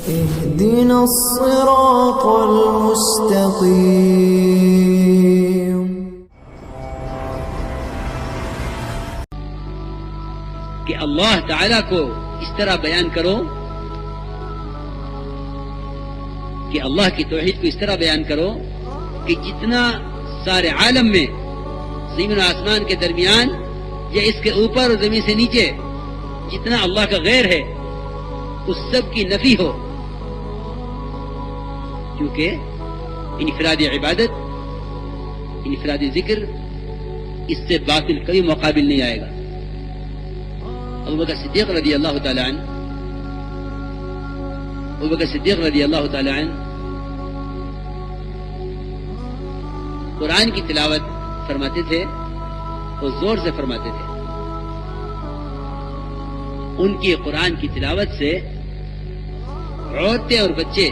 اهدنا الصراط المستقيم. کہ اللہ تعالیٰ کو اس طرح بیان کرو، کہ اللہ کی توحید کو اس طرح بیان کرو کہ جتنا سارے عالم میں زمین و آسمان کے درمیان یا اس کے اوپر اور زمین سے نیچے جتنا اللہ کا غیر ہے اس سب کی نفی ہو، کیونکہ انفراد عبادت، انفراد ذکر اس سے باطل کبھی مقابل نہیں آئے گا. ابوبکر صدیق رضی اللہ تعالی عنہ قرآن کی تلاوت فرماتے تھے اور زور سے فرماتے تھے. ان کی قرآن کی تلاوت سے عورتیں اور بچے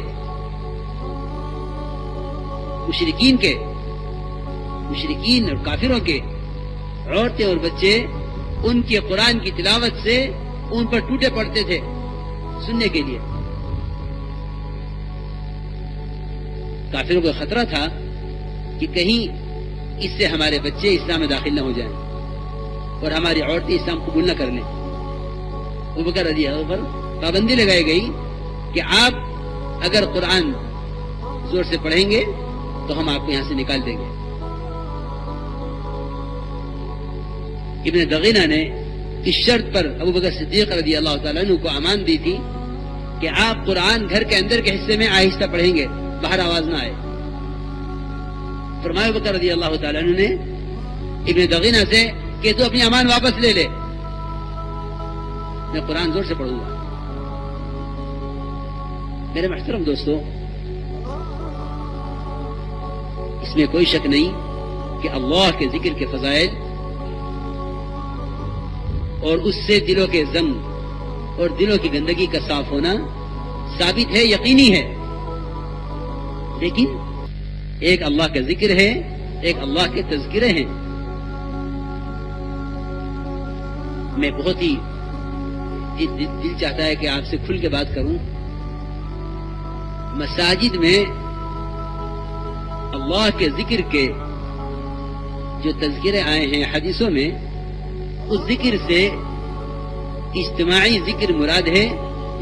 مشرکین اور کافروں کے عورتیں اور بچے ان کے قرآن کی تلاوت سے ان پر ٹوٹے پڑتے تھے سننے کے لیے. کافروں کو خطرہ تھا کہ کہیں اس سے ہمارے بچے اسلام میں داخل نہ ہو جائیں اور ہماری عورتیں اسلام قبول نہ کر لیں. ابوبکر رضی اللہ پر پابندی لگائی گئی کہ آپ اگر قرآن زور سے پڑھیں گے تو ہم آپ کو یہاں سے نکال دیں گے. ابن دغینہ نے اس شرط پر ابوبکر صدیق رضی اللہ تعالیٰ عنہ کو امان دی تھی کہ آپ قرآن گھر کے اندر کے حصے میں آہستہ پڑھیں گے، باہر آواز نہ آئے. فرمایا ابوبکر رضی اللہ تعالیٰ عنہ نے ابن دغینہ سے کہ تو اپنی امان واپس لے لے، میں قرآن زور سے پڑھوں گا. میرے محترم دوستو، اس میں کوئی شک نہیں کہ اللہ کے ذکر کے فضائل اور اس سے دلوں کے ضم اور دلوں کی گندگی کا صاف ہونا ثابت ہے، یقینی ہے. لیکن ایک اللہ کا ذکر ہے، ایک اللہ کے تذکرے ہیں. میں بہت ہی دل چاہتا ہے کہ آپ سے کھل کے بات کروں. مساجد میں اللہ کے ذکر کے جو تذکرے آئے ہیں حدیثوں میں، اس ذکر سے اجتماعی ذکر مراد ہے،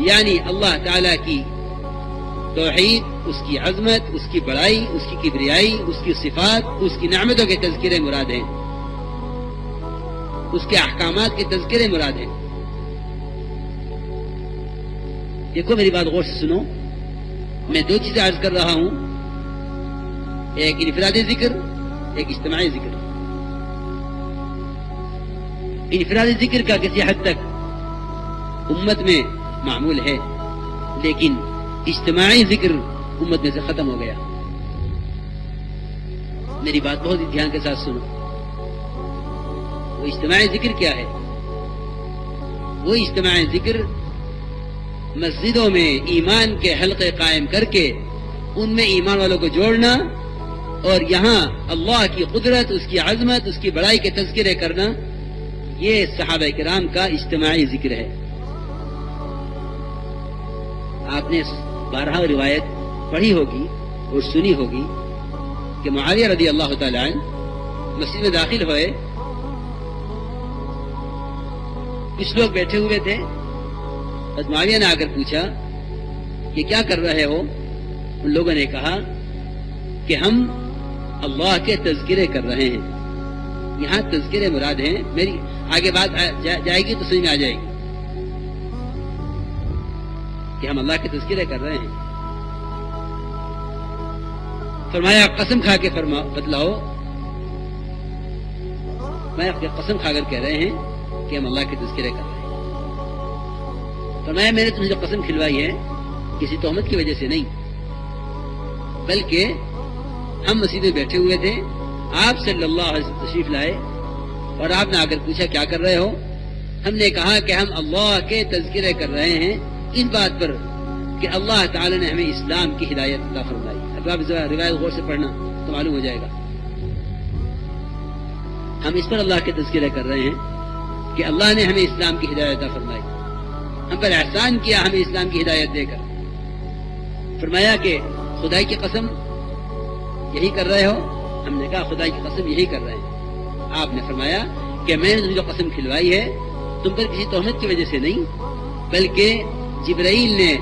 یعنی اللہ تعالی کی توحید، اس کی عظمت، اس کی بڑائی، اس کی کبریائی، اس کی صفات، اس کی نعمتوں کے تذکرے مراد ہیں، اس کے احکامات کے تذکرے مراد ہیں. دیکھو میری بات غور سے سنو، میں دو چیزیں عرض کر رہا ہوں، ایک انفرادی ذکر، ایک اجتماعی ذکر. انفرادی ذکر کا کسی حد تک امت میں معمول ہے، لیکن اجتماعی ذکر امت میں سے ختم ہو گیا. میری بات بہت ہی دھیان کے ساتھ سنو. وہ اجتماعی ذکر کیا ہے؟ وہ اجتماعی ذکر مسجدوں میں ایمان کے حلقے قائم کر کے ان میں ایمان والوں کو جوڑنا اور یہاں اللہ کی قدرت، اس کی عظمت، اس کی بڑائی کے تذکرے کرنا، یہ صحابہ کرام کا اجتماعی ذکر ہے. آپ نے بارہا روایت پڑھی ہوگی اور سنی ہوگی کہ معاویہ رضی اللہ تعالی عنہ مسجد میں داخل ہوئے، کچھ لوگ بیٹھے ہوئے تھے. حضرت معاویہ نے آ کر پوچھا کہ کیا کر رہے ہو؟ ان لوگوں نے کہا کہ ہم اللہ کے تذکرے کر رہے ہیں. یہاں تذکرے مراد ہیں، میری آگے بات جائے گی تو سمجھ میں آ جائے گی کہ ہم اللہ کے تذکرے کر رہے ہیں. فرمایا قسم کھا کے بتلاؤ. میں قسم کھا کر کہہ رہے ہیں کہ ہم اللہ کے تذکرے کر رہے ہیں. فرمایا میں نے تمہیں جو قسم کھلوائی ہے کسی تہمت کی وجہ سے نہیں، بلکہ ہم مسجد میں بیٹھے ہوئے تھے، آپ صلی اللہ علیہ وسلم تشریف لائے اور آپ نے آ کر پوچھا کیا کر رہے ہو؟ ہم نے کہا کہ ہم اللہ کے تذکرے کر رہے ہیں اس بات پر کہ اللہ تعالی نے ہمیں اسلام کی ہدایت عطا فرمائی. اب آپ روایت غور سے پڑھنا تو معلوم ہو جائے گا. ہم اس پر اللہ کے تذکرے کر رہے ہیں کہ اللہ نے ہمیں اسلام کی ہدایت عطا فرمائی، ہم پر احسان کیا ہمیں اسلام کی ہدایت دے کر. فرمایا کہ خدائی کی قسم یہی کر رہے ہو؟ ہم نے کہا خدائی کی قسم یہی کر رہے ہیں۔ آپ نے فرمایا کہ میں نے جو قسم کھلوائی ہے تم پر کسی تہمت کی وجہ سے نہیں، بلکہ جبرائیل نے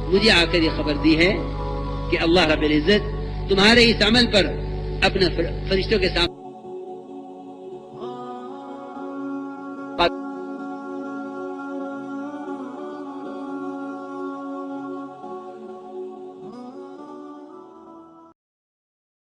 مجھے آ کر یہ خبر دی ہے کہ اللہ رب العزت تمہارے اس عمل پر اپنے فرشتوں کے سامنے